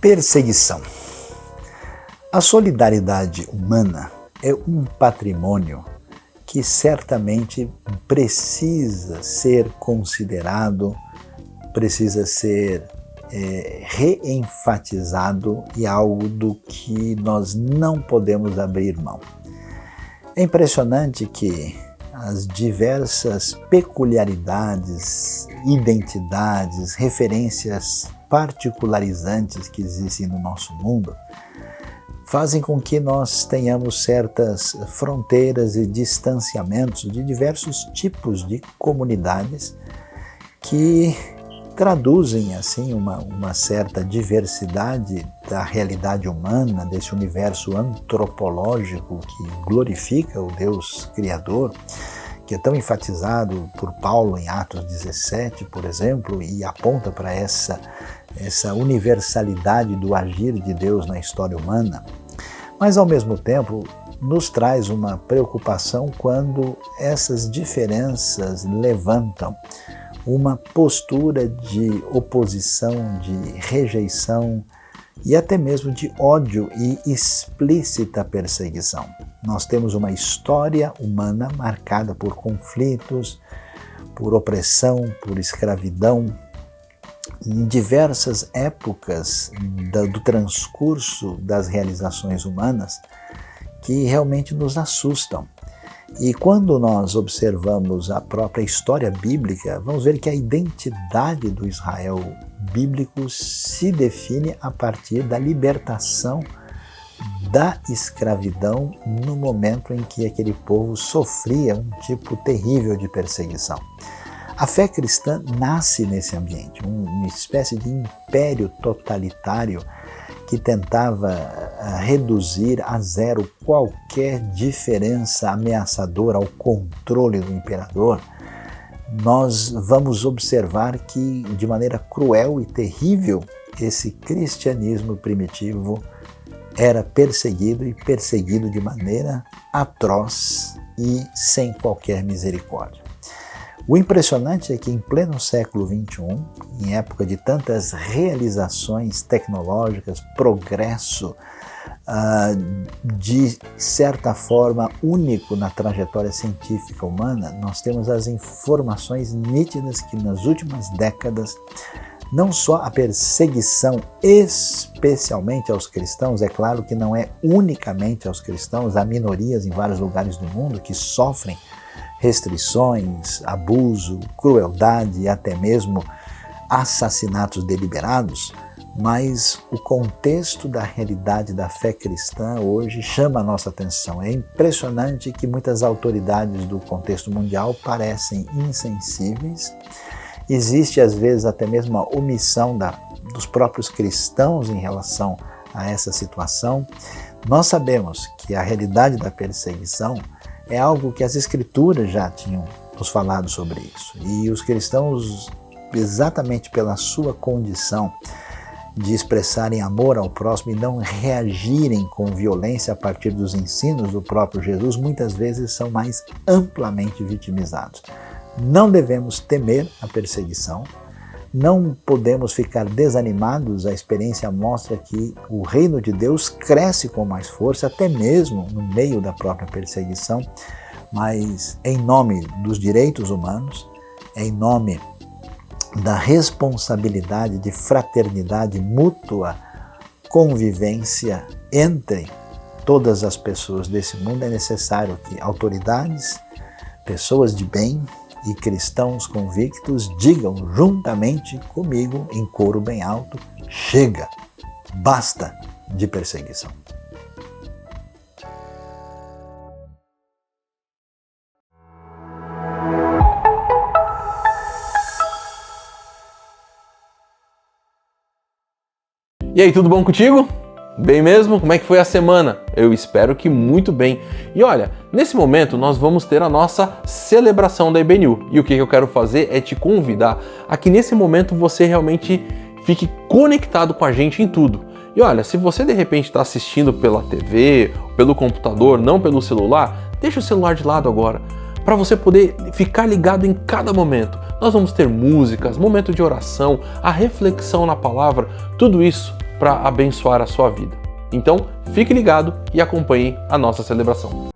Perseguição. A solidariedade humana é um patrimônio que certamente precisa ser considerado, precisa ser reenfatizado e algo do que nós não podemos abrir mão. É impressionante que as diversas peculiaridades, identidades, referências particularizantes que existem no nosso mundo fazem com que nós tenhamos certas fronteiras e distanciamentos de diversos tipos de comunidades que traduzem assim uma certa diversidade da realidade humana, desse universo antropológico que glorifica o Deus Criador, que é tão enfatizado por Paulo em Atos 17, por exemplo, e aponta para essa universalidade do agir de Deus na história humana, mas ao mesmo tempo nos traz uma preocupação quando essas diferenças levantam uma postura de oposição, de rejeição e até mesmo de ódio e explícita perseguição. Nós temos uma história humana marcada por conflitos, por opressão, por escravidão. Em diversas épocas do transcurso das realizações humanas que realmente nos assustam. E quando nós observamos a própria história bíblica, vamos ver que a identidade do Israel bíblico se define a partir da libertação da escravidão no momento em que aquele povo sofria um tipo terrível de perseguição. A fé cristã nasce nesse ambiente, uma espécie de império totalitário que tentava reduzir a zero qualquer diferença ameaçadora ao controle do imperador. Nós vamos observar que, de maneira cruel e terrível, esse cristianismo primitivo era perseguido e perseguido de maneira atroz e sem qualquer misericórdia. O impressionante é que em pleno século XXI, em época de tantas realizações tecnológicas, progresso, de certa forma único na trajetória científica humana, nós temos as informações nítidas que nas últimas décadas, não só a perseguição, especialmente aos cristãos, é claro que não é unicamente aos cristãos, há minorias em vários lugares do mundo que sofrem restrições, abuso, crueldade e até mesmo assassinatos deliberados, mas o contexto da realidade da fé cristã hoje chama a nossa atenção. É impressionante que muitas autoridades do contexto mundial parecem insensíveis. Existe às vezes até mesmo uma omissão dos próprios cristãos em relação a essa situação. Nós sabemos que a realidade da perseguição é algo que as Escrituras já tinham nos falado sobre isso. E os cristãos, exatamente pela sua condição de expressarem amor ao próximo e não reagirem com violência a partir dos ensinos do próprio Jesus, muitas vezes são mais amplamente vitimizados. Não devemos temer a perseguição, não podemos ficar desanimados. A experiência mostra que o reino de Deus cresce com mais força, até mesmo no meio da própria perseguição, mas em nome dos direitos humanos, em nome da responsabilidade de fraternidade mútua, convivência entre todas as pessoas desse mundo, é necessário que autoridades, pessoas de bem e cristãos convictos digam juntamente comigo em coro bem alto: chega, basta de perseguição. E aí, tudo bom contigo? Bem mesmo? Como é que foi a semana? Eu espero que muito bem. E olha, nesse momento nós vamos ter a nossa celebração da IBNU. E o que eu quero fazer é te convidar a que nesse momento você realmente fique conectado com a gente em tudo. E olha, se você de repente está assistindo pela TV, pelo computador, não pelo celular, deixa o celular de lado agora, para você poder ficar ligado em cada momento. Nós vamos ter músicas, momento de oração, a reflexão na palavra, tudo isso para abençoar a sua vida. Então, fique ligado e acompanhe a nossa celebração.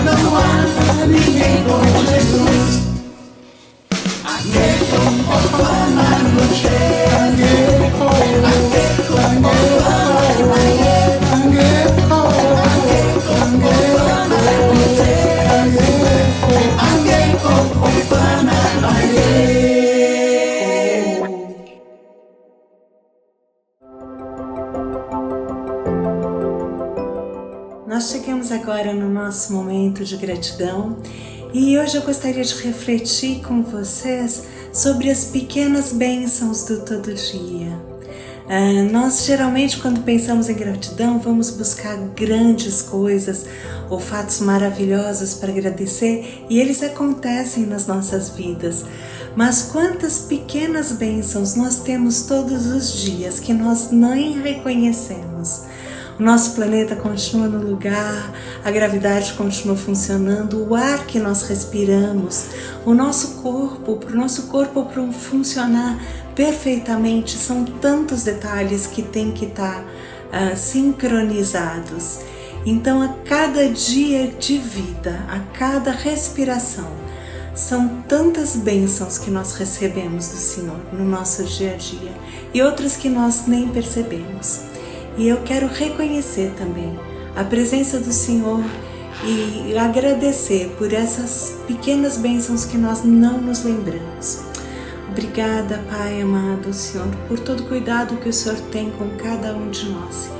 Não há de gratidão e hoje eu gostaria de refletir com vocês sobre as pequenas bênçãos do todo dia. Nós geralmente, quando pensamos em gratidão, vamos buscar grandes coisas ou fatos maravilhosos para agradecer e eles acontecem nas nossas vidas. Mas quantas pequenas bênçãos nós temos todos os dias que nós nem reconhecemos. O nosso planeta continua no lugar, a gravidade continua funcionando, o ar que nós respiramos, o nosso corpo, para o nosso corpo funcionar perfeitamente, são tantos detalhes que têm que estar sincronizados. Então, a cada dia de vida, a cada respiração, são tantas bênçãos que nós recebemos do Senhor no nosso dia a dia e outras que nós nem percebemos. E eu quero reconhecer também a presença do Senhor e agradecer por essas pequenas bênçãos que nós não nos lembramos. Obrigada, Pai amado, Senhor, por todo o cuidado que o Senhor tem com cada um de nós, Senhor.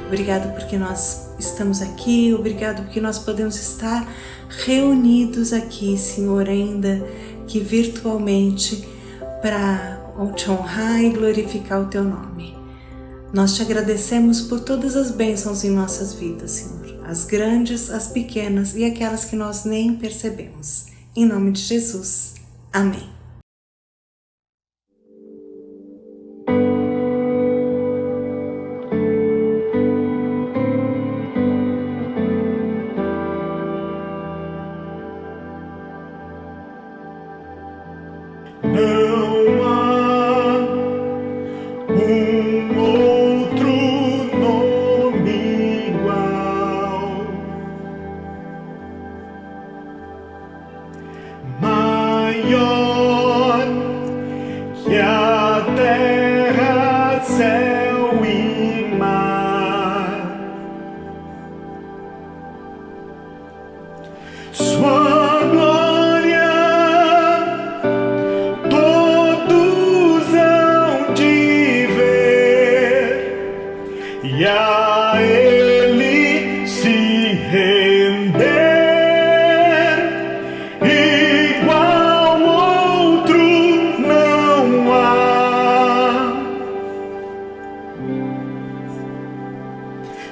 Obrigado porque nós estamos aqui, obrigado porque nós podemos estar reunidos aqui, Senhor, ainda que virtualmente, para te honrar e glorificar o Teu nome. Nós te agradecemos por todas as bênçãos em nossas vidas, Senhor, as grandes, as pequenas e aquelas que nós nem percebemos. Em nome de Jesus. Amém. Não há outro nome igual, maior que a terra, céu e mar. Sua glória todos hão de ver e a Ele se render. Igual outro não há.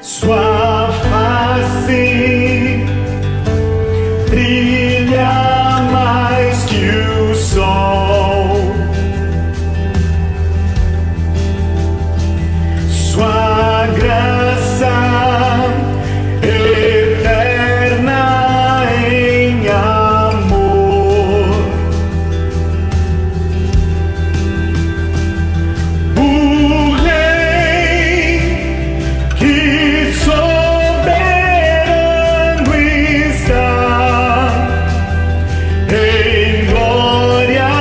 Sua face brilha mais que o sol. Sua graça eterna em amor. O Rei que soberano está, em glória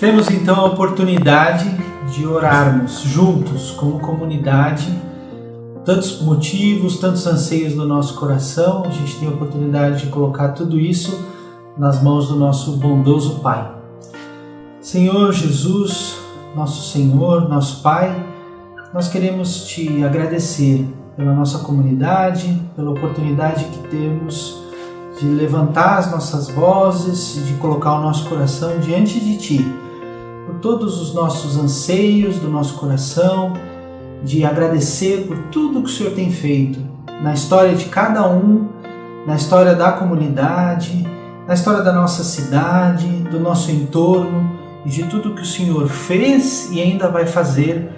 Temos então a oportunidade de orarmos juntos como comunidade, tantos motivos, tantos anseios do nosso coração. A gente tem a oportunidade de colocar tudo isso nas mãos do nosso bondoso Pai. Senhor Jesus, nosso Senhor, nosso Pai, nós queremos Te agradecer pela nossa comunidade, pela oportunidade que temos de levantar as nossas vozes, de colocar o nosso coração diante de Ti, por todos os nossos anseios do nosso coração, de agradecer por tudo que o Senhor tem feito na história de cada um, na história da comunidade, na história da nossa cidade, do nosso entorno e de tudo que o Senhor fez e ainda vai fazer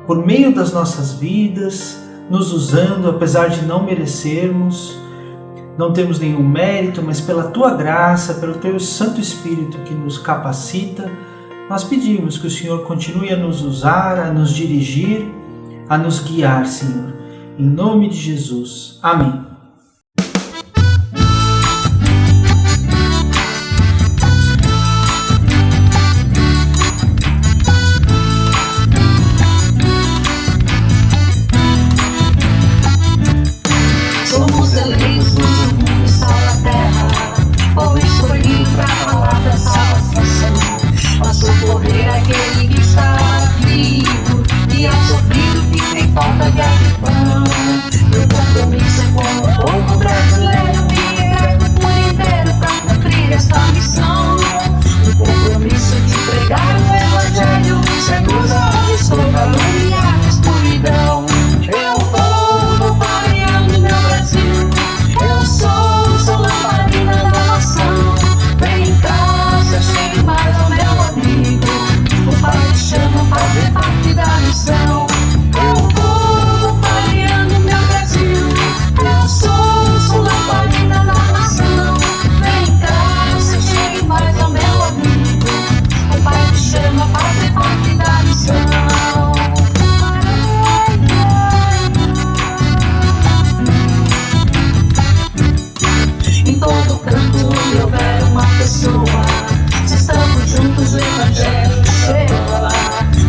por meio das nossas vidas, nos usando apesar de não merecermos. Não temos nenhum mérito, mas pela Tua graça, pelo Teu Santo Espírito que nos capacita, nós pedimos que o Senhor continue a nos usar, a nos dirigir, a nos guiar, Senhor. Em nome de Jesus. Amém. Somos eleitos do mundo, sal da terra, povo escolhido para falar da salvação, a socorrer aquele que está aflito e ao sofrido que tem falta de pão. Meu compromisso é com o povo brasileiro, migrado por inteiro para cumprir esta missão. O compromisso de pregar o evangelho, ser luz aonde estou, caluniar a escuridão. Eu vou variando meu Brasil, eu sou lamparina da nação. Vem cá, se achegue mais ao meu amigo, o Pai te chama a fazer parte da missão. Eu vou variando meu Brasil, eu sou lamparina da nação. Vem cá, se achegue mais ao meu amigo, o Pai te chama a fazer parte da missão. Em todo canto onde houver uma pessoa, se estamos juntos o evangelho chega lá.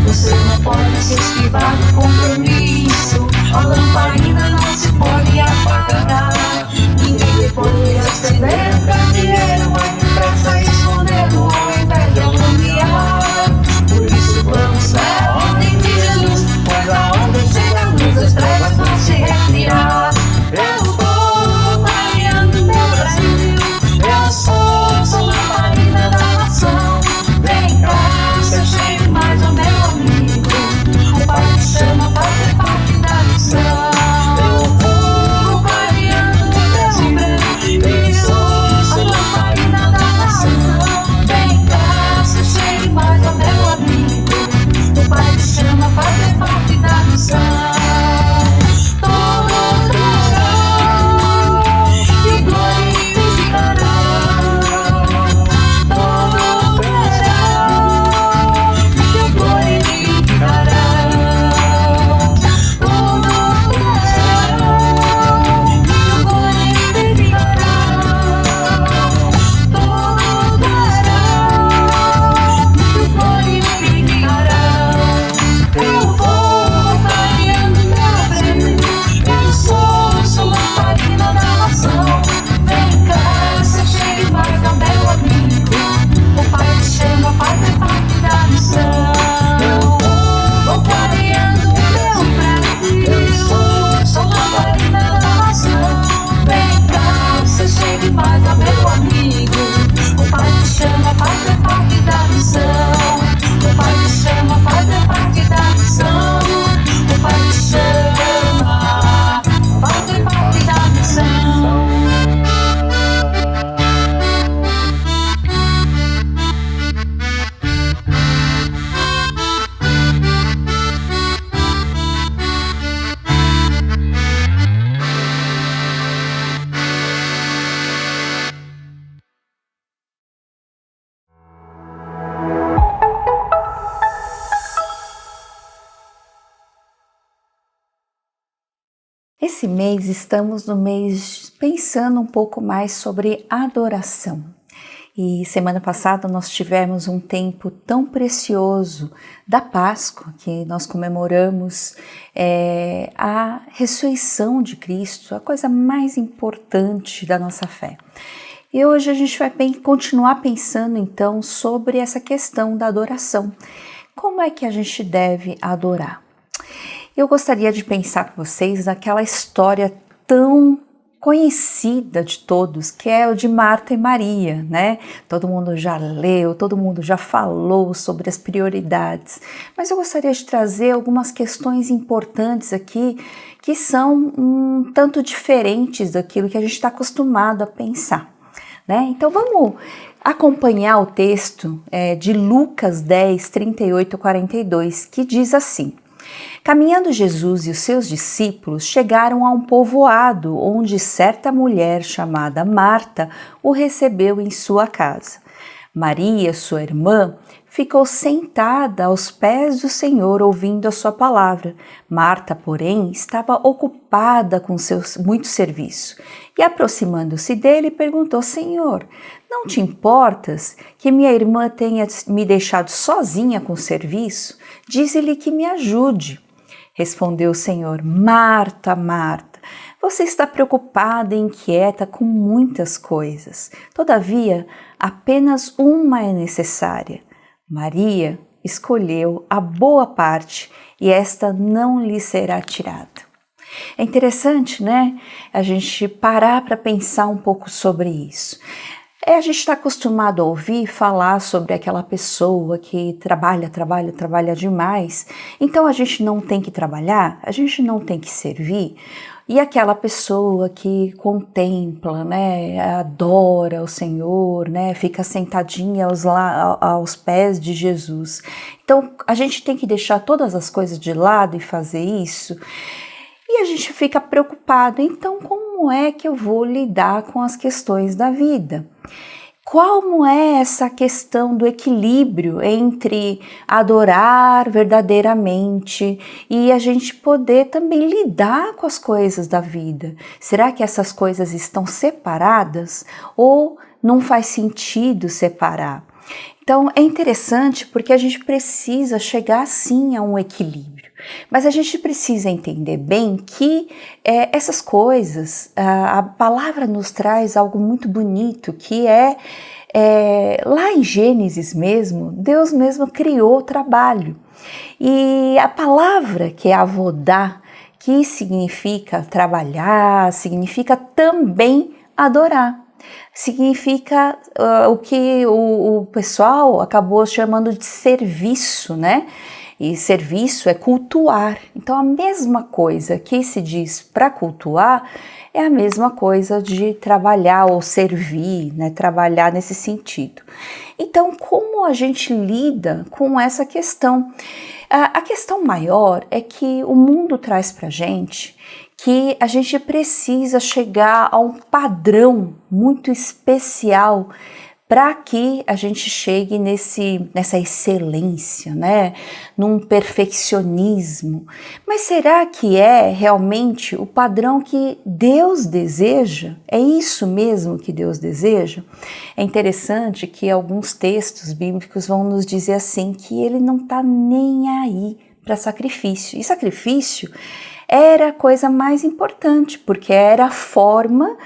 Você não pode se esquivar do compromisso, a lamparina não se pode apagar. Ninguém depois de acender o candeeiro vai depressa escondendo ao invés de alumiar. Por isso vamos fé, ordem de Jesus, pois aonde chega a luz as trevas vão se retirar. Eu vou variando meu Brasil, eu sou lamparina da nação. Vem cá, se achegue mais ao meu amigo, o Pai te chama a fazer parte da missão. Eu vou variando meu Brasil, eu sou lamparina da nação. Vem cá, se achegue mais ao meu amigo, o Pai te chama a fazer parte da missão. Esse mês estamos no mês pensando um pouco mais sobre adoração. E semana passada nós tivemos um tempo tão precioso da Páscoa, que nós comemoramos a ressurreição de Cristo, a coisa mais importante da nossa fé. E hoje a gente vai continuar pensando então sobre essa questão da adoração. Como é que a gente deve adorar? Eu gostaria de pensar com vocês naquela história tão conhecida de todos, que é o de Marta e Maria, né? Todo mundo já leu, todo mundo já falou sobre as prioridades, mas eu gostaria de trazer algumas questões importantes aqui que são um tanto diferentes daquilo que a gente está acostumado a pensar, né? Então vamos acompanhar o texto de Lucas 10, 38 a 42, que diz assim: Caminhando Jesus e os seus discípulos chegaram a um povoado onde certa mulher chamada Marta o recebeu em sua casa. Maria, sua irmã, ficou sentada aos pés do Senhor ouvindo a sua palavra. Marta, porém, estava ocupada com muito serviço e, aproximando-se dele, perguntou: Senhor, não te importas que minha irmã tenha me deixado sozinha com o serviço? Dize-lhe que me ajude. Respondeu o Senhor: Marta, Marta, você está preocupada e inquieta com muitas coisas. Todavia, apenas uma é necessária. Maria escolheu a boa parte e esta não lhe será tirada. É interessante, né? A gente parar para pensar um pouco sobre isso. A gente está acostumado a ouvir falar sobre aquela pessoa que trabalha demais, então a gente não tem que trabalhar, a gente não tem que servir, e aquela pessoa que contempla, né, adora o Senhor, né, fica sentadinha aos pés de Jesus. Então a gente tem que deixar todas as coisas de lado e fazer isso, e a gente fica preocupado, então como é que eu vou lidar com as questões da vida? Como é essa questão do equilíbrio entre adorar verdadeiramente e a gente poder também lidar com as coisas da vida? Será que essas coisas estão separadas ou não faz sentido separar? Então é interessante porque a gente precisa chegar sim a um equilíbrio. Mas a gente precisa entender bem que essas coisas, a palavra nos traz algo muito bonito, que lá em Gênesis mesmo, Deus mesmo criou o trabalho. E a palavra que é avodá, que significa trabalhar, significa também adorar. Significa o que o pessoal acabou chamando de serviço, né? E serviço é cultuar. Então a mesma coisa que se diz para cultuar é a mesma coisa de trabalhar ou servir, né? Trabalhar nesse sentido. Então como a gente lida com essa questão? A questão maior é que o mundo traz para a gente que a gente precisa chegar a um padrão muito especial para que a gente chegue nessa excelência, né? Num perfeccionismo. Mas será que é realmente o padrão que Deus deseja? É isso mesmo que Deus deseja? É interessante que alguns textos bíblicos vão nos dizer assim, que Ele não está nem aí para sacrifício. E sacrifício era a coisa mais importante, porque era a forma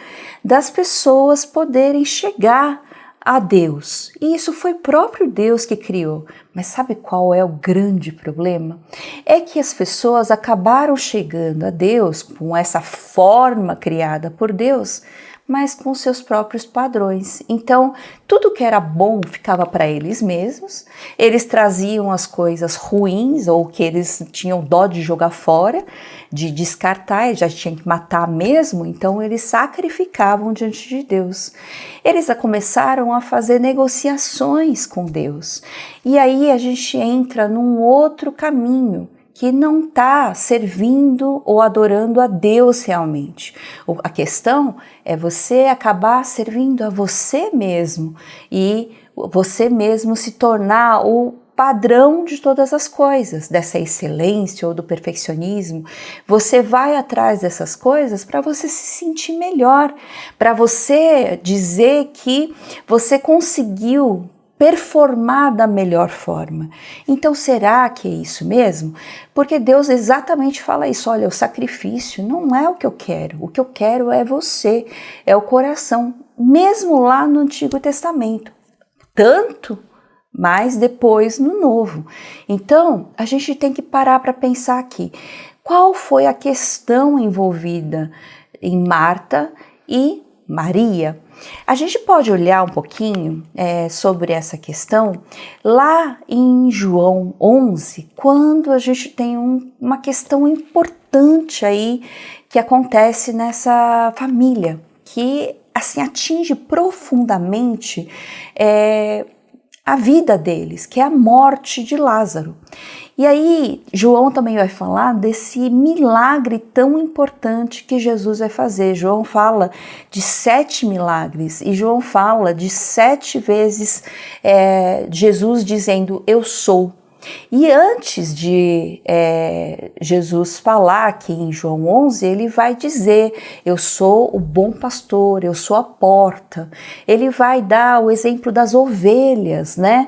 das pessoas poderem chegar a Deus. E isso foi o próprio Deus que criou. Mas sabe qual é o grande problema? É que as pessoas acabaram chegando a Deus com essa forma criada por Deus, mas com seus próprios padrões. Então, tudo que era bom ficava para eles mesmos, eles traziam as coisas ruins ou que eles tinham dó de jogar fora, de descartar, já tinham que matar mesmo, então eles sacrificavam diante de Deus. Eles começaram a fazer negociações com Deus. E aí a gente entra num outro caminho, que não está servindo ou adorando a Deus realmente. A questão é você acabar servindo a você mesmo e você mesmo se tornar o padrão de todas as coisas, dessa excelência ou do perfeccionismo. Você vai atrás dessas coisas para você se sentir melhor, para você dizer que você conseguiu performar da melhor forma. Então, será que é isso mesmo? Porque Deus exatamente fala isso, olha, o sacrifício não é o que eu quero é você, é o coração, mesmo lá no Antigo Testamento, tanto, mas depois no Novo. Então, a gente tem que parar para pensar aqui, qual foi a questão envolvida em Marta e Maria? A gente pode olhar um pouquinho sobre essa questão lá em João 11, quando a gente tem uma questão importante aí que acontece nessa família, que assim atinge profundamente a vida deles, que é a morte de Lázaro. E aí, João também vai falar desse milagre tão importante que Jesus vai fazer. João fala de 7 milagres e João fala de 7 vezes Jesus dizendo, eu sou. E antes de Jesus falar aqui em João 11, ele vai dizer, eu sou o bom pastor, eu sou a porta. Ele vai dar o exemplo das ovelhas, né?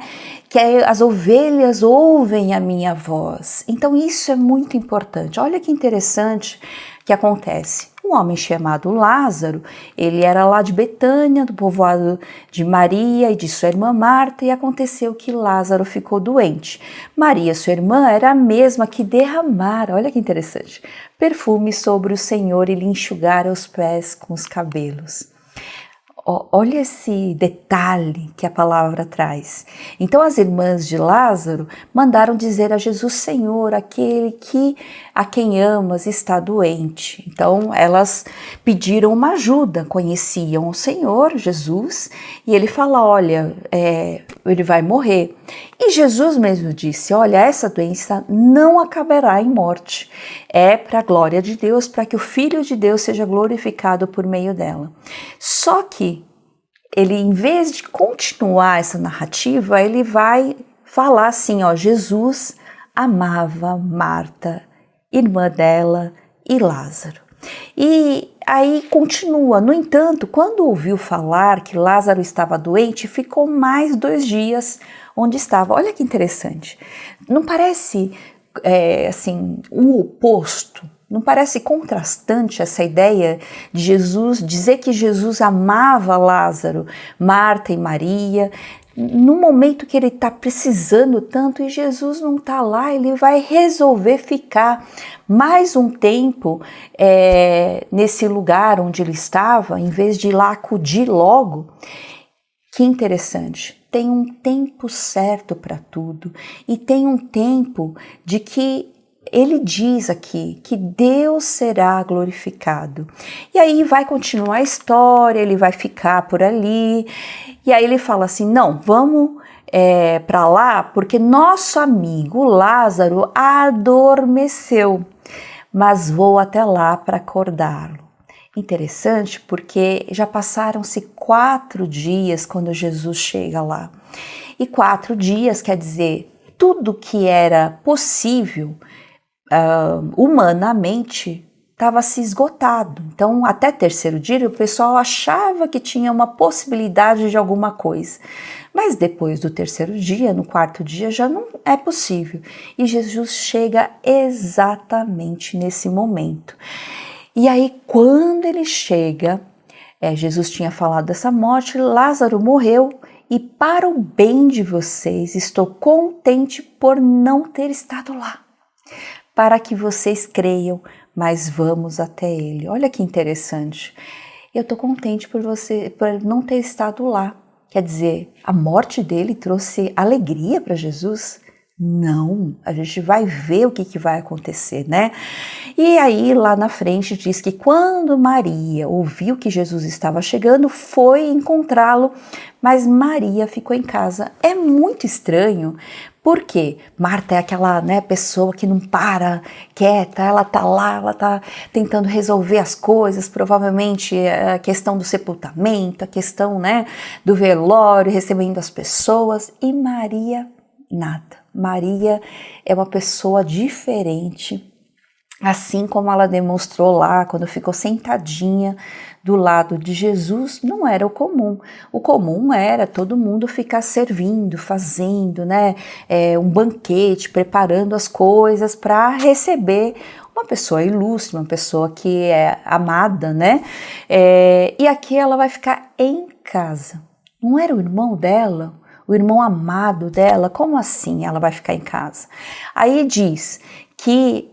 Que as ovelhas ouvem a minha voz. Então isso é muito importante. Olha que interessante que acontece. Um homem chamado Lázaro, ele era lá de Betânia, do povoado de Maria e de sua irmã Marta, e aconteceu que Lázaro ficou doente. Maria, sua irmã, era a mesma que derramara, olha que interessante, perfume sobre o Senhor e lhe enxugara os pés com os cabelos. Olha esse detalhe que a palavra traz. Então as irmãs de Lázaro mandaram dizer a Jesus, Senhor, aquele a quem amas está doente. Então elas pediram uma ajuda, conheciam o Senhor, Jesus, e ele fala, olha, ele vai morrer. E Jesus mesmo disse, olha, essa doença não acabará em morte. É para a glória de Deus, para que o Filho de Deus seja glorificado por meio dela. Só que ele, em vez de continuar essa narrativa, ele vai falar assim, ó, Jesus amava Marta, irmã dela, e Lázaro. E aí continua, no entanto, quando ouviu falar que Lázaro estava doente, ficou mais 2 dias onde estava. Olha que interessante, não parece assim, um oposto? Não parece contrastante essa ideia de Jesus, dizer que Jesus amava Lázaro, Marta e Maria, no momento que ele está precisando tanto e Jesus não está lá, ele vai resolver ficar mais um tempo nesse lugar onde ele estava, em vez de ir lá acudir logo. Que interessante, tem um tempo certo para tudo e tem um tempo de que ele diz aqui que Deus será glorificado. E aí vai continuar a história, ele vai ficar por ali. E aí ele fala assim, não, vamos para lá porque nosso amigo Lázaro adormeceu, mas vou até lá para acordá-lo. Interessante porque já passaram-se 4 dias quando Jesus chega lá. E 4 dias quer dizer, tudo que era possível humanamente estava se esgotado. Então, até 3º dia, o pessoal achava que tinha uma possibilidade de alguma coisa. Mas depois do 3º dia, no 4º dia, já não é possível. E Jesus chega exatamente nesse momento. E aí, quando ele chega, Jesus tinha falado dessa morte, Lázaro morreu, e para o bem de vocês, estou contente por não ter estado lá, para que vocês creiam, mas vamos até ele. Olha que interessante. Eu estou contente por não ter estado lá. Quer dizer, a morte dele trouxe alegria para Jesus? Não, a gente vai ver o que vai acontecer, né? E aí lá na frente diz que quando Maria ouviu que Jesus estava chegando, foi encontrá-lo, mas Maria ficou em casa. É muito estranho, porque Marta é aquela pessoa que não para, quieta, ela tá lá, ela tá tentando resolver as coisas, provavelmente a questão do sepultamento, a questão do velório, recebendo as pessoas, e Maria nada. Maria é uma pessoa diferente, assim como ela demonstrou lá quando ficou sentadinha do lado de Jesus. Não era o comum. O comum era todo mundo ficar servindo, fazendo, né, um banquete, preparando as coisas para receber uma pessoa ilustre, uma pessoa que é amada, né? E aqui ela vai ficar em casa. Não era o irmão dela? O irmão amado dela? Como assim ela vai ficar em casa? Aí diz que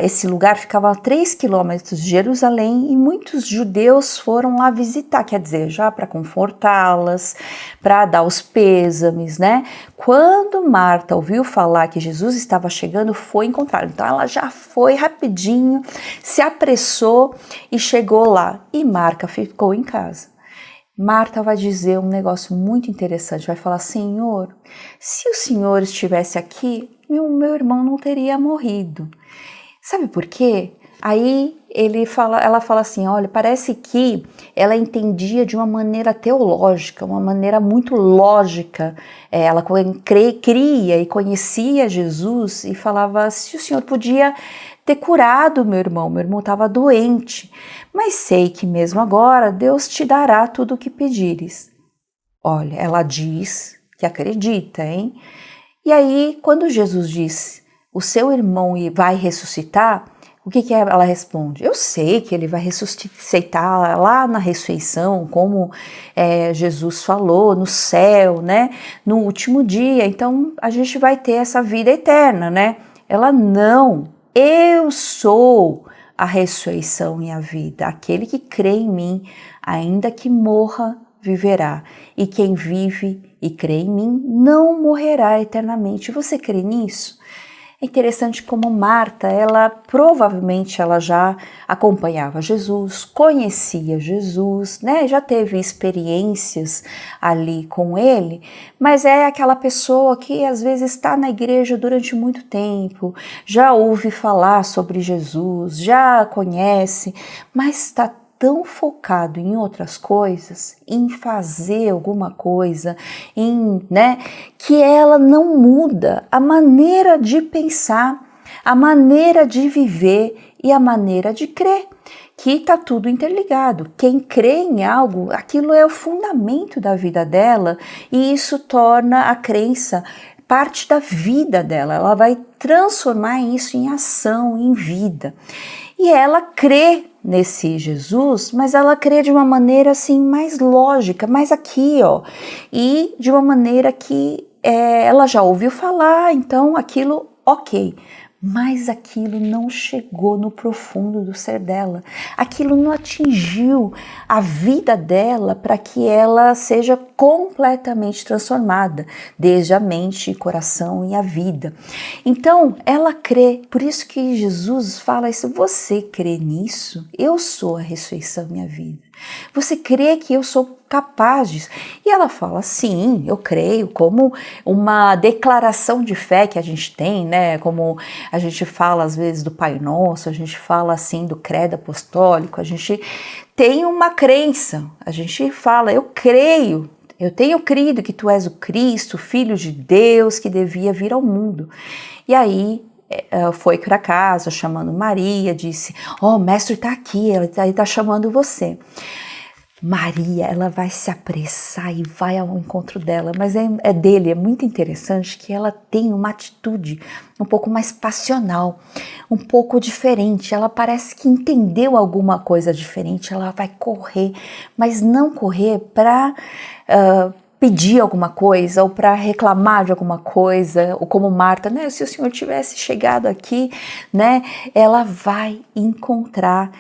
esse lugar ficava a 3 quilômetros de Jerusalém e muitos judeus foram lá visitar, quer dizer, já para confortá-las, para dar os pêsames, né? Quando Marta ouviu falar que Jesus estava chegando, foi encontrá-lo. Então ela já foi rapidinho, se apressou e chegou lá. E Marta ficou em casa. Marta vai dizer um negócio muito interessante, vai falar: Senhor, se o Senhor estivesse aqui, meu irmão não teria morrido. Sabe por quê? Aí ela fala assim, olha, parece que ela entendia de uma maneira teológica, uma maneira muito lógica. Ela cria e conhecia Jesus e falava: se o Senhor podia ter curado meu irmão estava doente, mas sei que mesmo agora Deus te dará tudo o que pedires. Olha, ela diz que acredita, hein? E aí, quando Jesus diz, o seu irmão vai ressuscitar, o que ela responde? Eu sei que ele vai ressuscitar lá na ressurreição, como Jesus falou, no céu, né? No último dia, então a gente vai ter essa vida eterna, né? Ela não. Eu sou a ressurreição e a vida. Aquele que crê em mim, ainda que morra, viverá. E quem vive e crê em mim, não morrerá eternamente. Você crê nisso? É interessante como Marta, provavelmente ela já acompanhava Jesus, conhecia Jesus, né? Já teve experiências ali com ele, mas é aquela pessoa que às vezes está na igreja durante muito tempo, já ouve falar sobre Jesus, já conhece, mas está tão focado em outras coisas, em fazer alguma coisa, que ela não muda a maneira de pensar, a maneira de viver e a maneira de crer, que está tudo interligado. Quem crê em algo, aquilo é o fundamento da vida dela e isso torna a crença parte da vida dela, ela vai transformar isso em ação, em vida. E ela crê nesse Jesus, mas ela crê de uma maneira assim mais lógica, mais aqui, ó, e de uma maneira que ela já ouviu falar, então aquilo, ok. Mas aquilo não chegou no profundo do ser dela, aquilo não atingiu a vida dela para que ela seja completamente transformada, desde a mente, coração e a vida. Então, ela crê, por isso que Jesus fala isso: você crê nisso? Eu sou a ressurreição e a vida. Você crê que eu sou capaz disso? E ela fala: sim, eu creio, como uma declaração de fé que a gente tem, né? Como a gente fala às vezes do Pai Nosso, a gente fala assim do credo apostólico, a gente tem uma crença, a gente fala: eu creio, eu tenho crido que tu és o Cristo, Filho de Deus, que devia vir ao mundo. E aí foi para casa chamando Maria, disse: ó, o mestre está aqui, ele está chamando você. Maria, ela vai se apressar e vai ao encontro dela, mas é muito interessante que ela tem uma atitude um pouco mais passional, um pouco diferente. Ela parece que entendeu alguma coisa diferente, ela vai correr, mas não correr para pedir alguma coisa ou para reclamar de alguma coisa, ou como Marta, né? Se o Senhor tivesse chegado aqui, né? Ela vai encontrar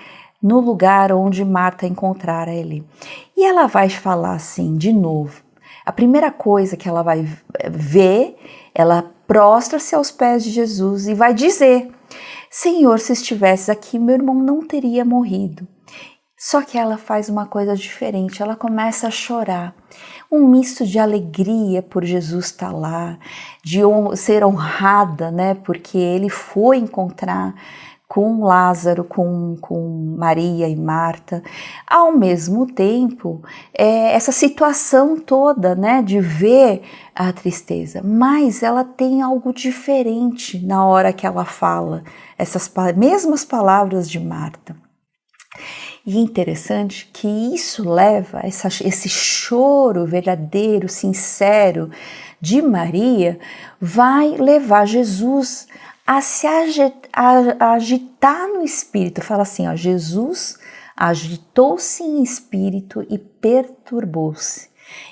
no lugar onde Marta encontrara ele. E ela vai falar assim, de novo. A primeira coisa que ela vai ver, ela prostra-se aos pés de Jesus e vai dizer: Senhor, se estivesses aqui, meu irmão não teria morrido. Só que ela faz uma coisa diferente, ela começa a chorar. Um misto de alegria por Jesus estar lá, de ser honrada, né? Porque ele foi encontrar com Lázaro, com Maria e Marta. Ao mesmo tempo, essa situação toda, né, de ver a tristeza, mas ela tem algo diferente na hora que ela fala essas mesmas palavras de Marta. E é interessante que isso leva, esse choro verdadeiro, sincero de Maria, vai levar Jesus a se agitar no espírito. Fala assim, ó, Jesus agitou-se em espírito e perturbou-se.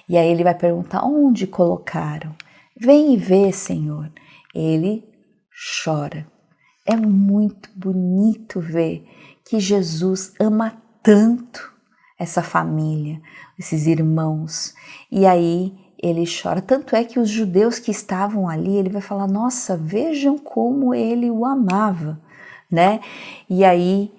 E aí ele vai perguntar, onde colocaram? Vem e vê, Senhor. Ele chora. É muito bonito ver que Jesus ama tanto essa família, esses irmãos. E aí ele chora. Tanto é que os judeus que estavam ali, ele vai falar, nossa, vejam como ele o amava, né? E aí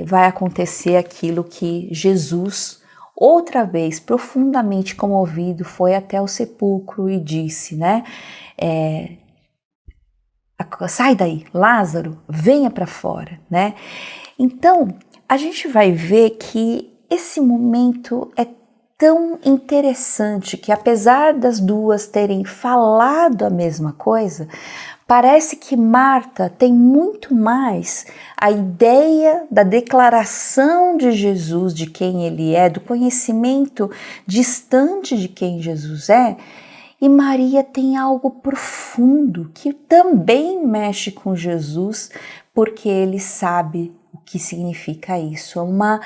vai acontecer aquilo que Jesus, outra vez, profundamente comovido, foi até o sepulcro e disse, né? Sai daí, Lázaro, venha para fora, né? Então, a gente vai ver que esse momento é tão interessante que, apesar das duas terem falado a mesma coisa, parece que Marta tem muito mais a ideia da declaração de Jesus, de quem ele é, do conhecimento distante de quem Jesus é, e Maria tem algo profundo que também mexe com Jesus, porque ele sabe o que significa isso, uma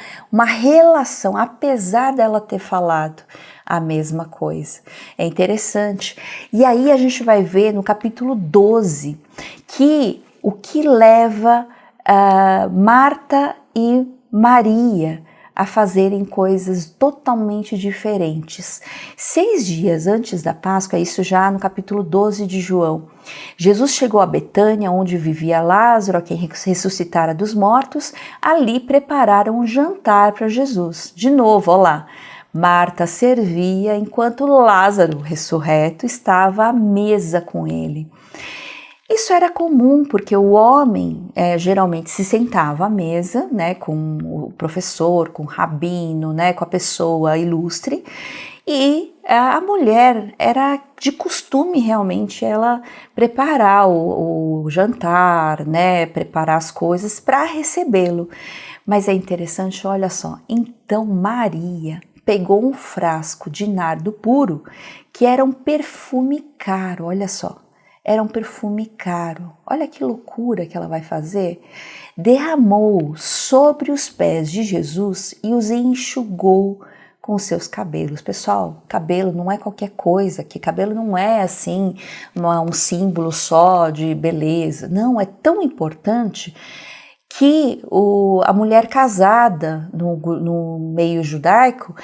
relação, apesar dela ter falado a mesma coisa. É interessante. E aí a gente vai ver no capítulo 12 que o que leva Marta e Maria a fazerem coisas totalmente diferentes. 6 dias antes da Páscoa, isso já no capítulo 12 de João, Jesus chegou a Betânia, onde vivia Lázaro, a quem ressuscitara dos mortos. Ali prepararam um jantar para Jesus. De novo, olha lá, Marta servia enquanto Lázaro, ressurreto, estava à mesa com ele. Isso era comum, porque o homem geralmente se sentava à mesa, né, com o professor, com o rabino, né, com a pessoa ilustre, e a mulher era de costume realmente ela preparar o jantar, né, preparar as coisas para recebê-lo. Mas é interessante, olha só, então Maria pegou um frasco de nardo puro, que era um perfume caro, olha só. Era um perfume caro. Olha que loucura que ela vai fazer. Derramou sobre os pés de Jesus e os enxugou com seus cabelos. Pessoal, cabelo não é qualquer coisa, que cabelo não é assim, não é um símbolo só de beleza. Não, é tão importante que a mulher casada no meio judaico,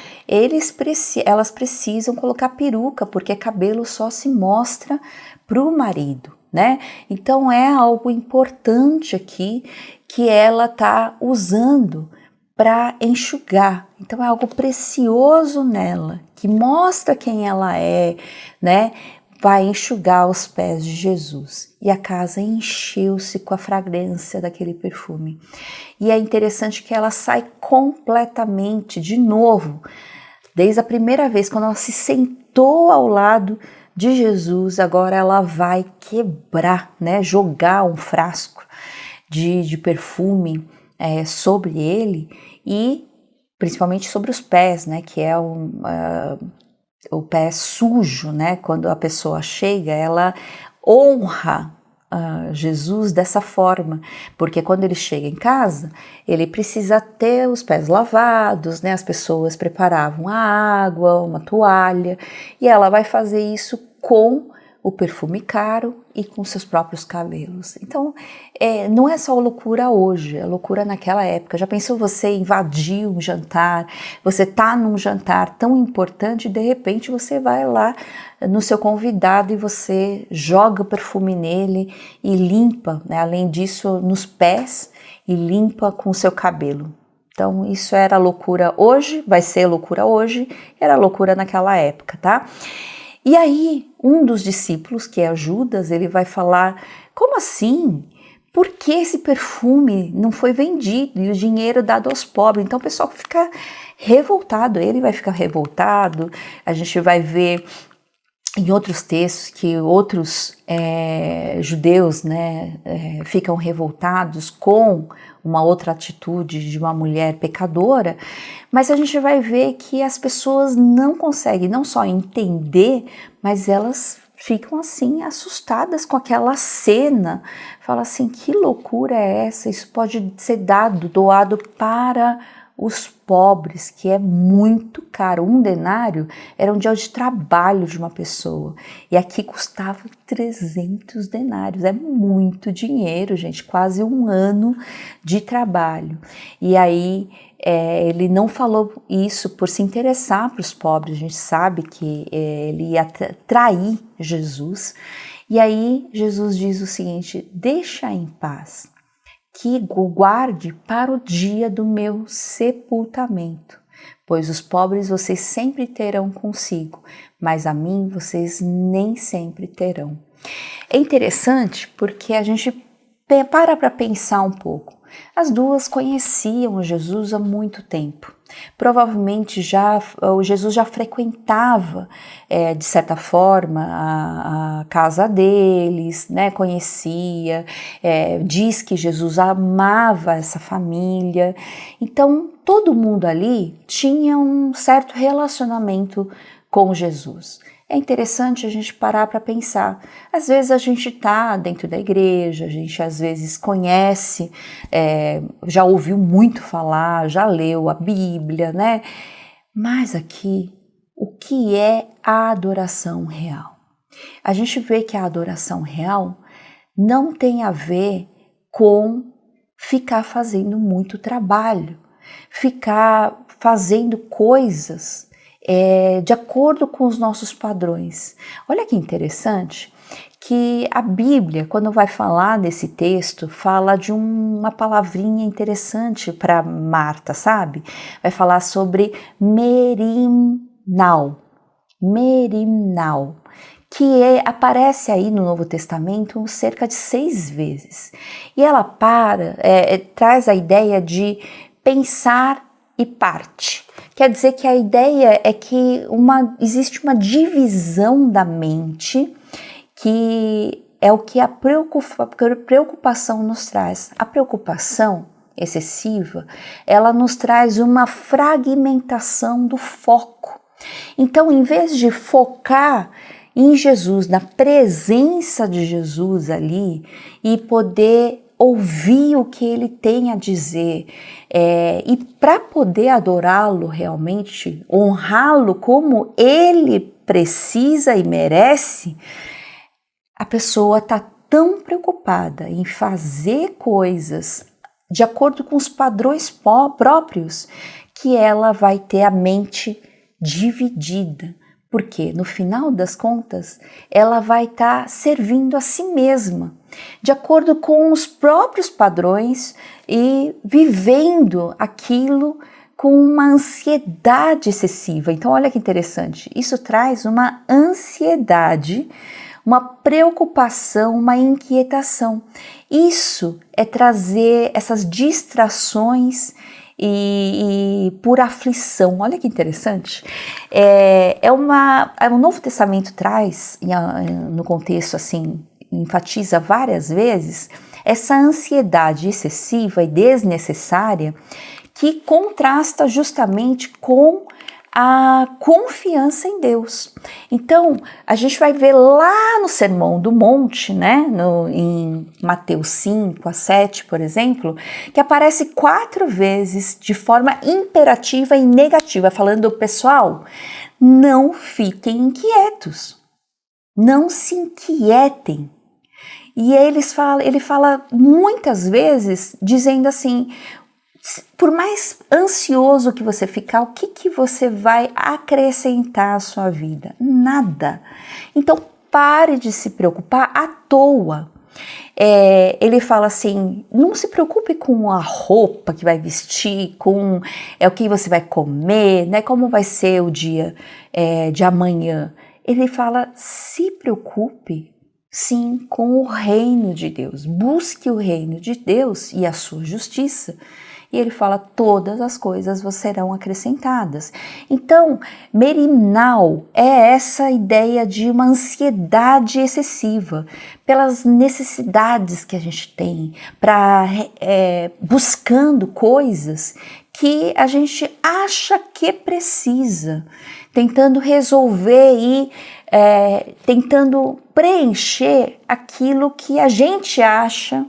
elas precisam colocar peruca, porque cabelo só se mostra para o marido, né? Então é algo importante aqui que ela está usando para enxugar. Então é algo precioso nela, que mostra quem ela é, né? Vai enxugar os pés de Jesus. E a casa encheu-se com a fragrância daquele perfume. E é interessante que ela sai completamente, de novo, desde a primeira vez, quando ela se sentou ao lado de Jesus, agora ela vai quebrar, né, jogar um frasco de perfume sobre ele e principalmente sobre os pés, né, que é o pé sujo, né, quando a pessoa chega, ela honra Jesus dessa forma, porque quando ele chega em casa, ele precisa ter os pés lavados, né? As pessoas preparavam a água, uma toalha, e ela vai fazer isso com o perfume caro e com seus próprios cabelos. Então, não é só loucura hoje, é loucura naquela época. Já pensou você invadir um jantar, você tá num jantar tão importante e de repente você vai lá no seu convidado e você joga o perfume nele e limpa, né? Além disso, nos pés e limpa com o seu cabelo. Então, isso era loucura hoje, vai ser loucura hoje, era loucura naquela época, tá? E aí, um dos discípulos, que é Judas, ele vai falar, como assim? por que esse perfume não foi vendido e o dinheiro dado aos pobres? Então o pessoal fica revoltado, ele vai ficar revoltado. A gente vai ver em outros textos que outros judeus, né, ficam revoltados com uma outra atitude de uma mulher pecadora, mas a gente vai ver que as pessoas não conseguem não só entender, mas elas ficam assim assustadas com aquela cena. Fala assim, que loucura é essa? Isso pode ser doado para os pobres, que é muito caro. 1 denário era um dia de trabalho de uma pessoa, e aqui custava 300 denários, é muito dinheiro, gente, quase 1 ano de trabalho. E aí ele não falou isso por se interessar para os pobres, a gente sabe que ele ia trair Jesus, e aí Jesus diz o seguinte, deixa em paz, que guarde para o dia do meu sepultamento, pois os pobres vocês sempre terão consigo, mas a mim vocês nem sempre terão. É interessante porque a gente para pensar um pouco. As duas conheciam Jesus há muito tempo. Provavelmente Jesus já frequentava, de certa forma, a casa deles, né? Conhecia, diz que Jesus amava essa família. Então, todo mundo ali tinha um certo relacionamento com Jesus. É interessante a gente parar para pensar. Às vezes a gente está dentro da igreja, a gente às vezes conhece, já ouviu muito falar, já leu a Bíblia, né? Mas aqui, o que é a adoração real? A gente vê que a adoração real não tem a ver com ficar fazendo muito trabalho, ficar fazendo coisas de acordo com os nossos padrões. Olha que interessante que a Bíblia, quando vai falar nesse texto, fala de uma palavrinha interessante para Marta, sabe? Vai falar sobre merimnau, que aparece aí no Novo Testamento cerca de 6 vezes. E ela traz a ideia de pensar e parte. Quer dizer que a ideia é que existe uma divisão da mente, que é o que a preocupação nos traz. A preocupação excessiva, ela nos traz uma fragmentação do foco. Então, em vez de focar em Jesus, na presença de Jesus ali, e poder ouvir o que ele tem a dizer, e para poder adorá-lo realmente, honrá-lo como ele precisa e merece, a pessoa está tão preocupada em fazer coisas de acordo com os padrões próprios que ela vai ter a mente dividida. Porque no final das contas, ela vai estar servindo a si mesma, de acordo com os próprios padrões e vivendo aquilo com uma ansiedade excessiva. Então, olha que interessante, isso traz uma ansiedade, uma preocupação, uma inquietação. Isso é trazer essas distrações e por aflição. Olha que interessante. O Novo Testamento traz, no contexto assim, enfatiza várias vezes, essa ansiedade excessiva e desnecessária que contrasta justamente com a confiança em Deus. Então, a gente vai ver lá no Sermão do Monte, né, em Mateus 5-7, por exemplo, que aparece 4 vezes de forma imperativa e negativa, falando, pessoal, não fiquem inquietos, não se inquietem. E ele fala muitas vezes dizendo assim, por mais ansioso que você ficar, o que você vai acrescentar à sua vida? Nada. Então pare de se preocupar à toa. Ele fala assim, não se preocupe com a roupa que vai vestir, com o que você vai comer, né? Como vai ser o dia de amanhã. Ele fala, se preocupe sim com o reino de Deus. Busque o reino de Deus e a sua justiça. E ele fala, todas as coisas vos serão acrescentadas. Então, Merinal é essa ideia de uma ansiedade excessiva pelas necessidades que a gente tem, buscando coisas que a gente acha que precisa, tentando resolver e tentando preencher aquilo que a gente acha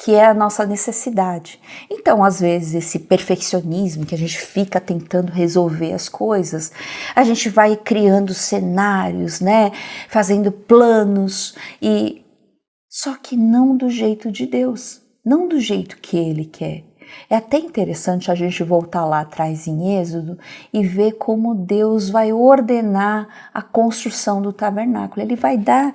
que é a nossa necessidade. Então, às vezes, esse perfeccionismo que a gente fica tentando resolver as coisas, a gente vai criando cenários, né? Fazendo planos, só que não do jeito de Deus, não do jeito que Ele quer. É até interessante a gente voltar lá atrás em Êxodo e ver como Deus vai ordenar a construção do tabernáculo. Ele vai dar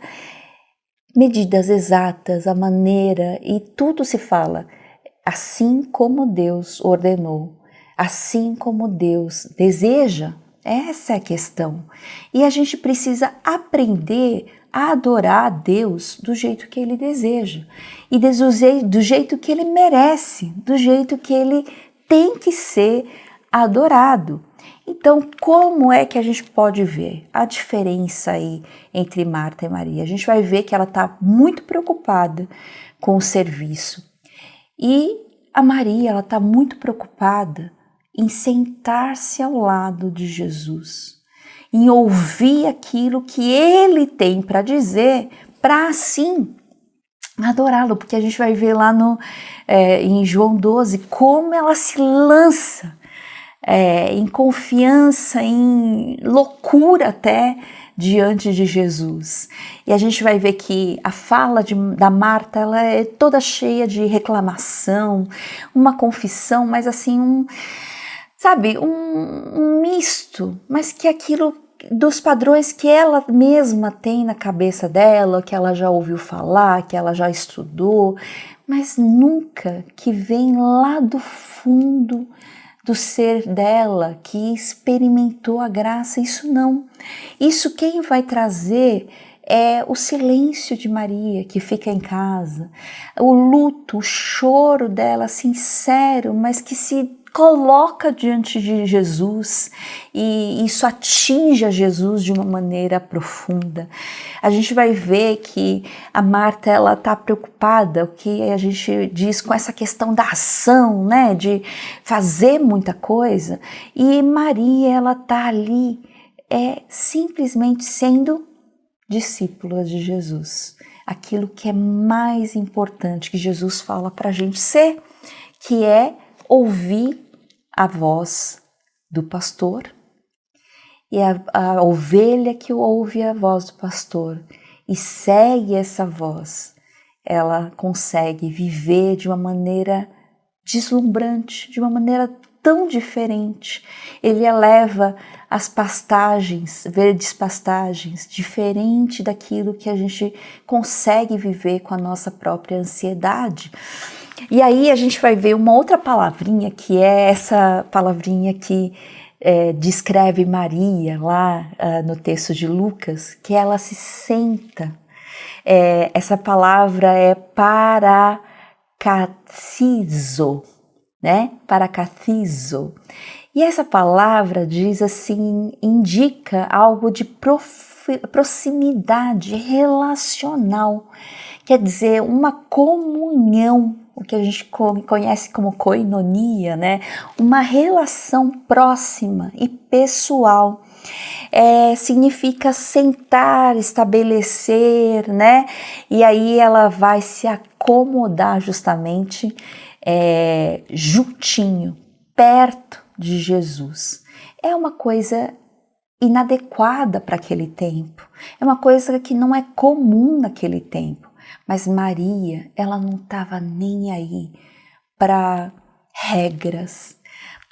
medidas exatas, a maneira, e tudo se fala assim como Deus ordenou, assim como Deus deseja. Essa é a questão. E a gente precisa aprender a adorar a Deus do jeito que Ele deseja e do jeito que Ele merece, do jeito que Ele tem que ser adorado. Então, como é que a gente pode ver a diferença aí entre Marta e Maria? A gente vai ver que ela está muito preocupada com o serviço. E a Maria, ela está muito preocupada em sentar-se ao lado de Jesus, em ouvir aquilo que Ele tem para dizer, para assim adorá-lo. Porque a gente vai ver lá em João 12 como ela se lança em confiança, em loucura até, diante de Jesus. E a gente vai ver que a fala da Marta, ela é toda cheia de reclamação, uma confissão, mas assim, um misto, mas que aquilo dos padrões que ela mesma tem na cabeça dela, que ela já ouviu falar, que ela já estudou, mas nunca que vem lá do fundo do ser dela, que experimentou a graça. Isso não. Isso quem vai trazer é o silêncio de Maria, que fica em casa, o luto, o choro dela sincero, mas que se coloca diante de Jesus, e isso atinge a Jesus de uma maneira profunda. A gente vai ver que a Marta, ela está preocupada, o que a gente diz com essa questão da ação, né, de fazer muita coisa, e Maria, ela está ali simplesmente sendo discípula de Jesus, aquilo que é mais importante que Jesus fala para a gente ser, que é ouvir a voz do pastor, e a ovelha que ouve a voz do pastor e segue essa voz, ela consegue viver de uma maneira deslumbrante, de uma maneira tão diferente. Ele eleva as pastagens, verdes pastagens, diferente daquilo que a gente consegue viver com a nossa própria ansiedade. E aí a gente vai ver uma outra palavrinha, que é essa palavrinha que descreve Maria lá no texto de Lucas, que ela se senta. Essa palavra é paracathizo, né? Paracathizo. E essa palavra diz assim, indica algo de proximidade relacional, quer dizer, uma comunhão, o que a gente conhece como koinonia, né? Uma relação próxima e pessoal. Significa sentar, estabelecer, né? E aí ela vai se acomodar justamente juntinho, perto de Jesus. É uma coisa inadequada para aquele tempo, é uma coisa que não é comum naquele tempo. Mas Maria, ela não estava nem aí para regras,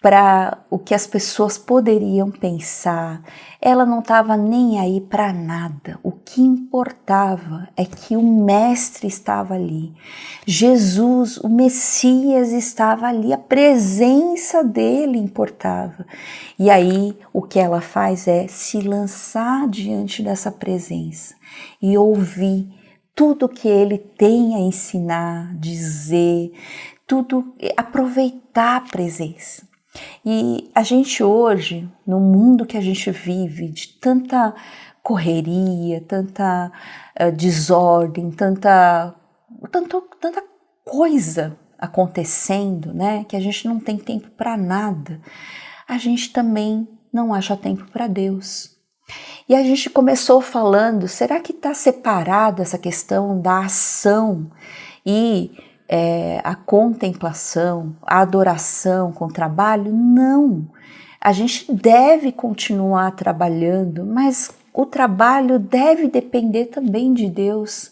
para o que as pessoas poderiam pensar. Ela não estava nem aí para nada. O que importava é que o Mestre estava ali. Jesus, o Messias, estava ali. A presença dele importava. E aí o que ela faz é se lançar diante dessa presença e ouvir tudo que Ele tem a ensinar, dizer, tudo, aproveitar a presença. E a gente hoje, no mundo que a gente vive, de tanta correria, tanta desordem, tanta coisa acontecendo, né, que a gente não tem tempo para nada, a gente também não acha tempo para Deus. E a gente começou falando, será que está separada essa questão da ação e a contemplação, a adoração com o trabalho? Não, a gente deve continuar trabalhando, mas o trabalho deve depender também de Deus.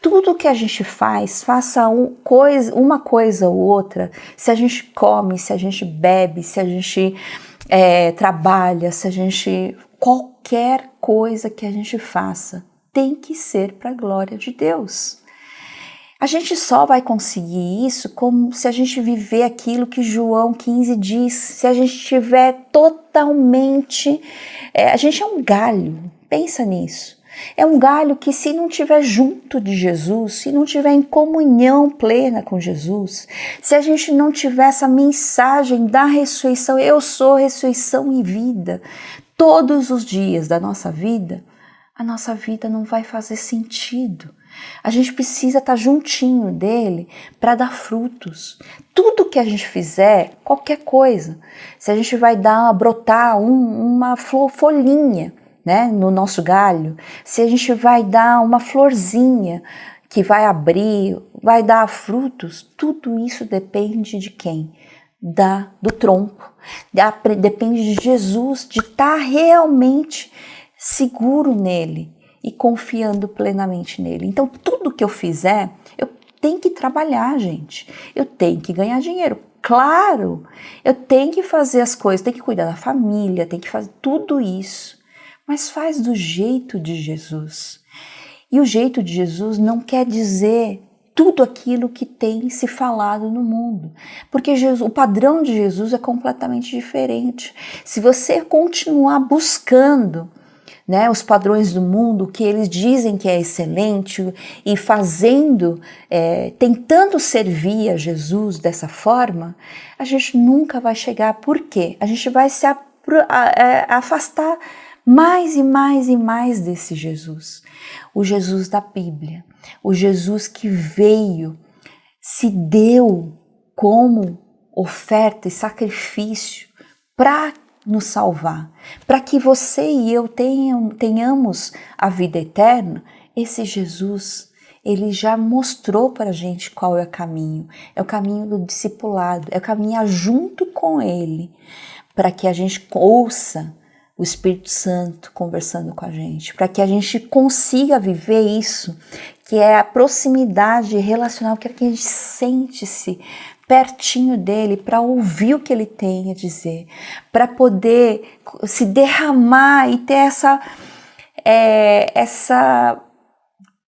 Tudo que a gente faz, faça uma coisa ou outra, se a gente come, se a gente bebe, se a gente trabalha, se a gente... Qualquer coisa que a gente faça tem que ser para a glória de Deus. A gente só vai conseguir isso como se a gente viver aquilo que João 15 diz, se a gente estiver totalmente... a gente é um galho, pensa nisso. É um galho que, se não estiver junto de Jesus, se não estiver em comunhão plena com Jesus, se a gente não tiver essa mensagem da ressurreição, eu sou ressurreição e vida, todos os dias da nossa vida, a nossa vida não vai fazer sentido. A gente precisa estar juntinho dele para dar frutos. Tudo que a gente fizer, qualquer coisa, se a gente vai brotar uma folhinha, né, no nosso galho, se a gente vai dar uma florzinha que vai abrir, vai dar frutos, tudo isso depende de quem? Do tronco, depende de Jesus, de estar realmente seguro nele e confiando plenamente nele. Então, tudo que eu fizer, eu tenho que trabalhar, gente, eu tenho que ganhar dinheiro. Claro, eu tenho que fazer as coisas, tenho que cuidar da família, tenho que fazer tudo isso, mas faz do jeito de Jesus. E o jeito de Jesus não quer dizer tudo aquilo que tem se falado no mundo, porque o padrão de Jesus é completamente diferente. Se você continuar buscando, né, os padrões do mundo, que eles dizem que é excelente, e fazendo, tentando servir a Jesus dessa forma, a gente nunca vai chegar. Por quê? A gente vai se afastar mais e mais e mais desse Jesus. O Jesus da Bíblia, o Jesus que veio, se deu como oferta e sacrifício para nos salvar, para que você e eu tenhamos a vida eterna. Esse Jesus, ele já mostrou para a gente qual é o caminho do discipulado, é caminhar junto com ele, para que a gente ouça o Espírito Santo conversando com a gente, para que a gente consiga viver isso, que é a proximidade relacional, que a gente sente-se pertinho dele, para ouvir o que ele tem a dizer, para poder se derramar e ter essa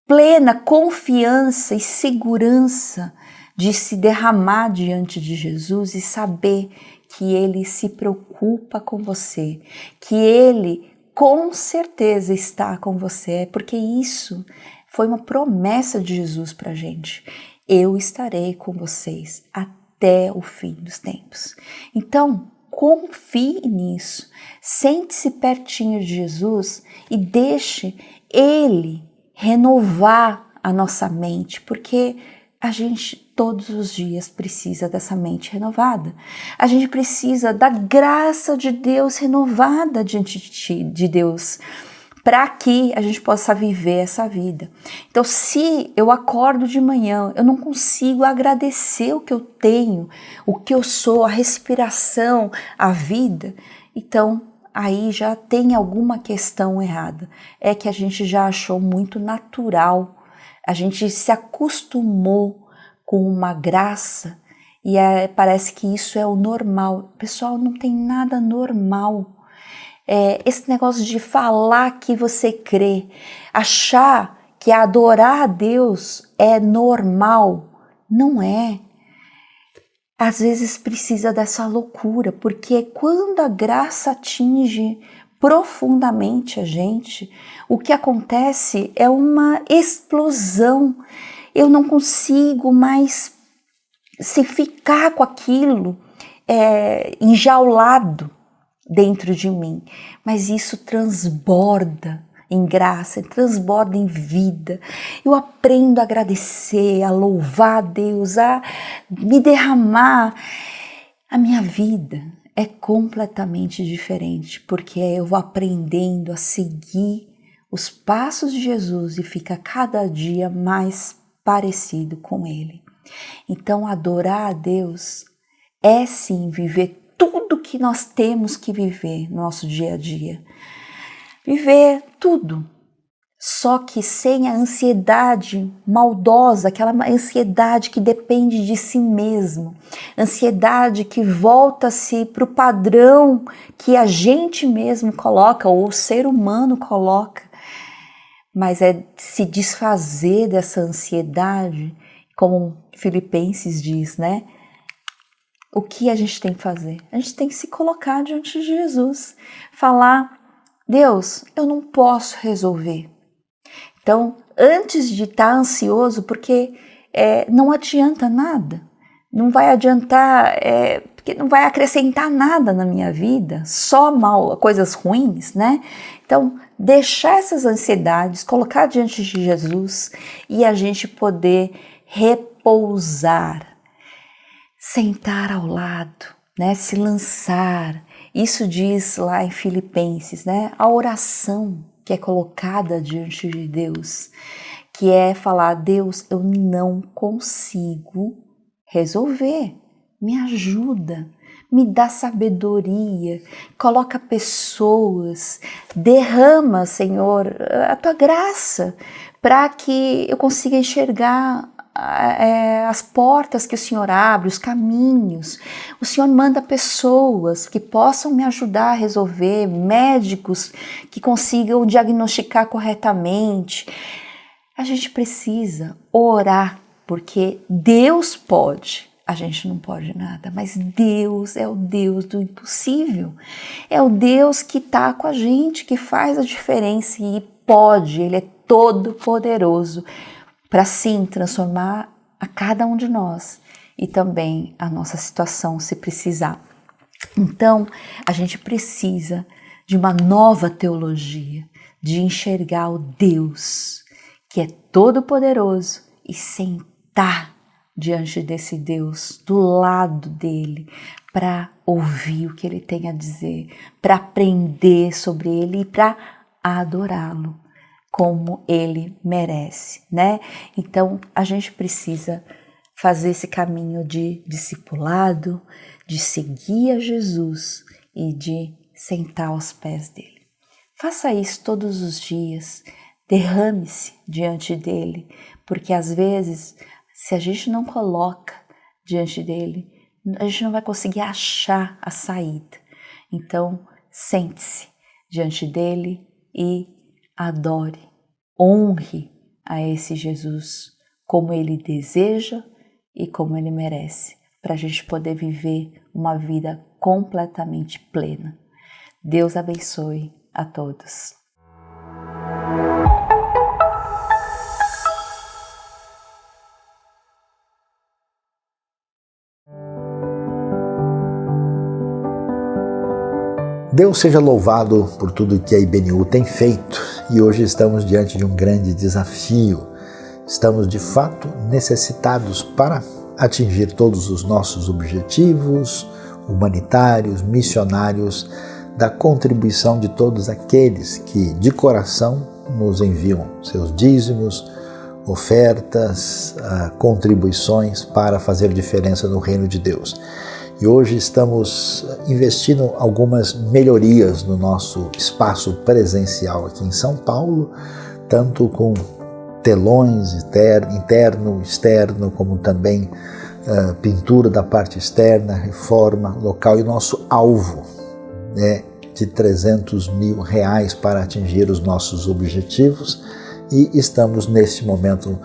plena confiança e segurança de se derramar diante de Jesus e saber que ele se preocupa com você, que ele com certeza está com você, porque isso foi uma promessa de Jesus para a gente. Eu estarei com vocês até o fim dos tempos. Então, confie nisso, sente-se pertinho de Jesus e deixe ele renovar a nossa mente, porque a gente todos os dias precisa dessa mente renovada. A gente precisa da graça de Deus renovada diante de Deus, para que a gente possa viver essa vida. Então, se eu acordo de manhã, eu não consigo agradecer o que eu tenho, o que eu sou, a respiração, a vida, então aí já tem alguma questão errada. É que a gente já achou muito natural, a gente se acostumou com uma graça e parece que isso é o normal. Pessoal, não tem nada normal. Esse negócio de falar que você crê, achar que adorar a Deus é normal, não é. Às vezes precisa dessa loucura, porque quando a graça atinge profundamente a gente, o que acontece é uma explosão. Eu não consigo mais se ficar com aquilo enjaulado dentro de mim, mas isso transborda em graça, transborda em vida. Eu aprendo a agradecer, a louvar a Deus, a me derramar. A minha vida é completamente diferente, porque eu vou aprendendo a seguir os passos de Jesus e fica cada dia mais parecido com Ele. Então, adorar a Deus é sim viver tudo que nós temos que viver no nosso dia a dia. Viver tudo, só que sem a ansiedade maldosa, aquela ansiedade que depende de si mesmo, ansiedade que volta-se para o padrão que a gente mesmo coloca, ou o ser humano coloca, mas é se desfazer dessa ansiedade, como Filipenses diz, né? O que a gente tem que fazer? A gente tem que se colocar diante de Jesus, falar: Deus, eu não posso resolver. Então, antes de estar ansioso, porque não adianta nada, não vai adiantar, porque não vai acrescentar nada na minha vida, só coisas ruins, né? Então, deixar essas ansiedades, colocar diante de Jesus e a gente poder repousar, sentar ao lado, né? Se lançar. Isso diz lá em Filipenses, né? A oração que é colocada diante de Deus, que é falar: Deus, eu não consigo resolver, me ajuda, me dá sabedoria, coloca pessoas, derrama, Senhor, a tua graça, para que eu consiga enxergar as portas que o Senhor abre, os caminhos. O Senhor manda pessoas que possam me ajudar a resolver, médicos que consigam diagnosticar corretamente. A gente precisa orar, porque Deus pode. A gente não pode nada, mas Deus é o Deus do impossível. É o Deus que está com a gente, que faz a diferença e pode. Ele é todo poderoso para sim transformar a cada um de nós e também a nossa situação, se precisar. Então, a gente precisa de uma nova teologia, de enxergar o Deus que é todo poderoso e sentar diante desse Deus, do lado dele, para ouvir o que ele tem a dizer, para aprender sobre ele e para adorá-lo como ele merece, né? Então, a gente precisa fazer esse caminho de discipulado, de seguir a Jesus e de sentar aos pés dele. Faça isso todos os dias, derrame-se diante dele, porque às vezes, se a gente não coloca diante dele, a gente não vai conseguir achar a saída. Então, sente-se diante dele e adore, honre a esse Jesus como ele deseja e como ele merece, para a gente poder viver uma vida completamente plena. Deus abençoe a todos. Deus seja louvado por tudo que a IBNU tem feito e hoje estamos diante de um grande desafio. Estamos de fato necessitados para atingir todos os nossos objetivos humanitários, missionários, da contribuição de todos aqueles que de coração nos enviam seus dízimos, ofertas, contribuições para fazer diferença no reino de Deus. E hoje estamos investindo algumas melhorias no nosso espaço presencial aqui em São Paulo, tanto com telões interno, externo, como também pintura da parte externa, reforma local. E o nosso alvo é de R$300 mil para atingir os nossos objetivos. E estamos neste momento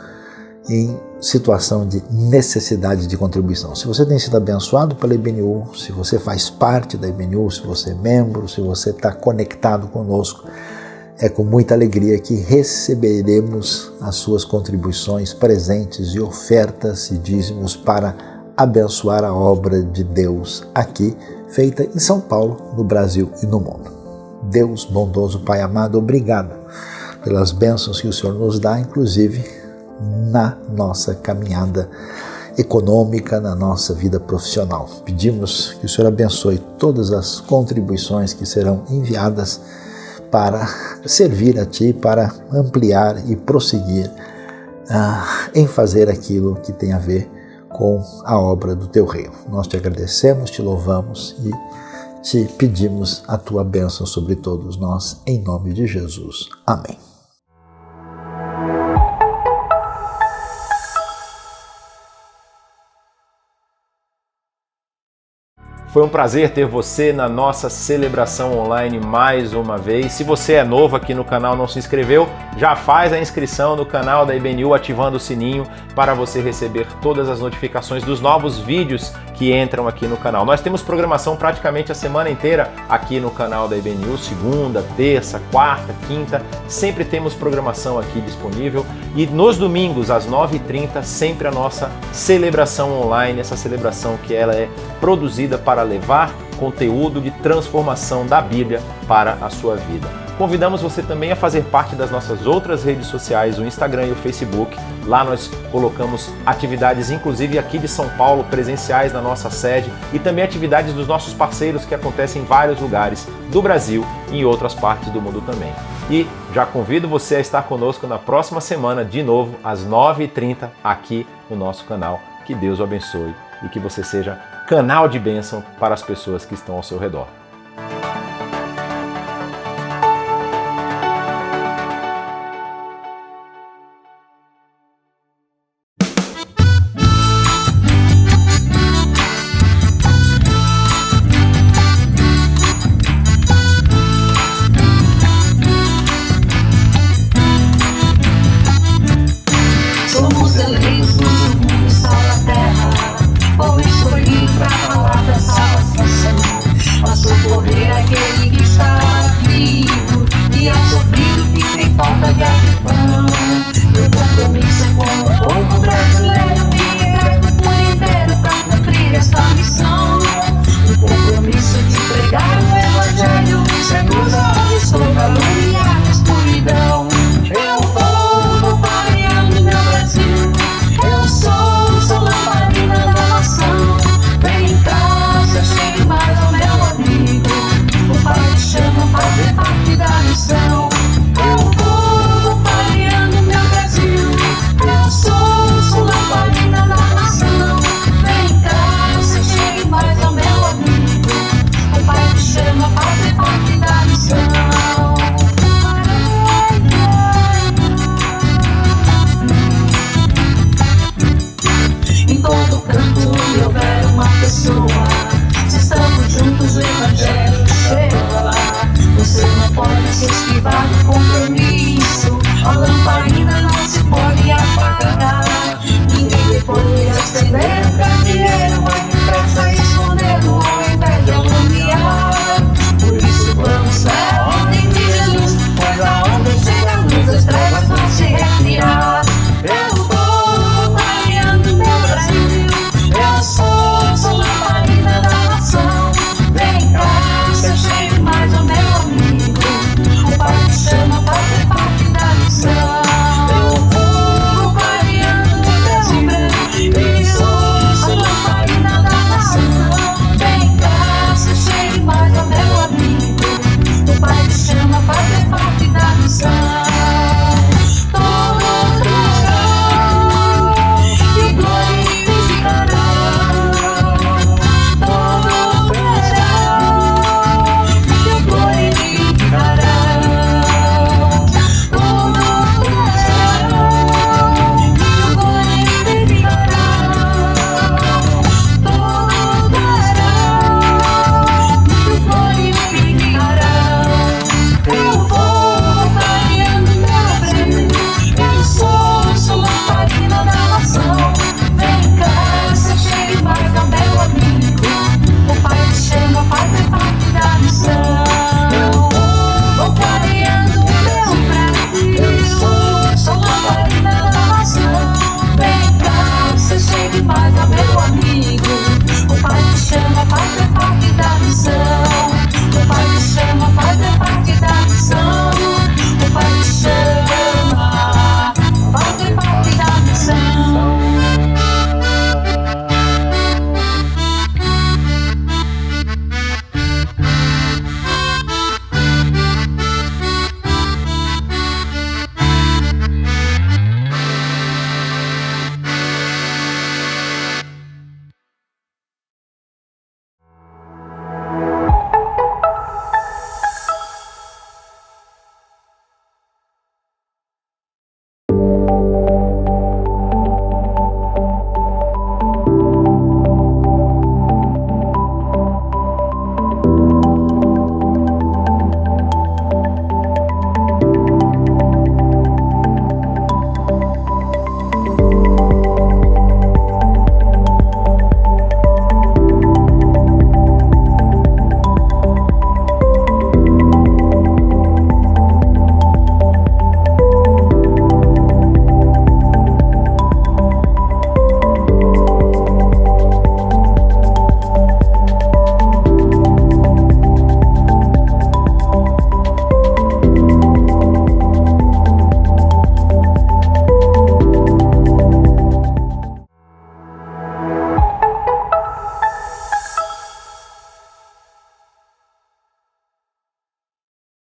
em situação de necessidade de contribuição. Se você tem sido abençoado pela IBNU, se você faz parte da IBNU, se você é membro, se você está conectado conosco, é com muita alegria que receberemos as suas contribuições, presentes e ofertas e dízimos para abençoar a obra de Deus aqui, feita em São Paulo, no Brasil e no mundo. Deus bondoso, Pai amado, obrigado pelas bênçãos que o Senhor nos dá, inclusive na nossa caminhada econômica, na nossa vida profissional. Pedimos que o Senhor abençoe todas as contribuições que serão enviadas para servir a Ti, para ampliar e prosseguir em fazer aquilo que tem a ver com a obra do Teu reino. Nós te agradecemos, te louvamos e te pedimos a Tua bênção sobre todos nós, em nome de Jesus. Amém. Foi um prazer ter você na nossa celebração online mais uma vez. Se você é novo aqui no canal, não se inscreveu, já faz a inscrição no canal da IBNU ativando o sininho para você receber todas as notificações dos novos vídeos que entram aqui no canal. Nós temos programação praticamente a semana inteira aqui no canal da IBNU, segunda, terça, quarta, quinta, sempre temos programação aqui disponível. E nos domingos, às 9h30, sempre a nossa celebração online, essa celebração que ela é produzida para levar conteúdo de transformação da Bíblia para a sua vida. Convidamos você também a fazer parte das nossas outras redes sociais, o Instagram e o Facebook. Lá nós colocamos atividades, inclusive aqui de São Paulo, presenciais na nossa sede, e também atividades dos nossos parceiros que acontecem em vários lugares do Brasil e em outras partes do mundo também. E já convido você a estar conosco na próxima semana, de novo, às 9h30, aqui no nosso canal. Que Deus o abençoe e que você seja canal de bênção para as pessoas que estão ao seu redor. Somos eleitos, o mundo está na terra, povo escolhido para falar.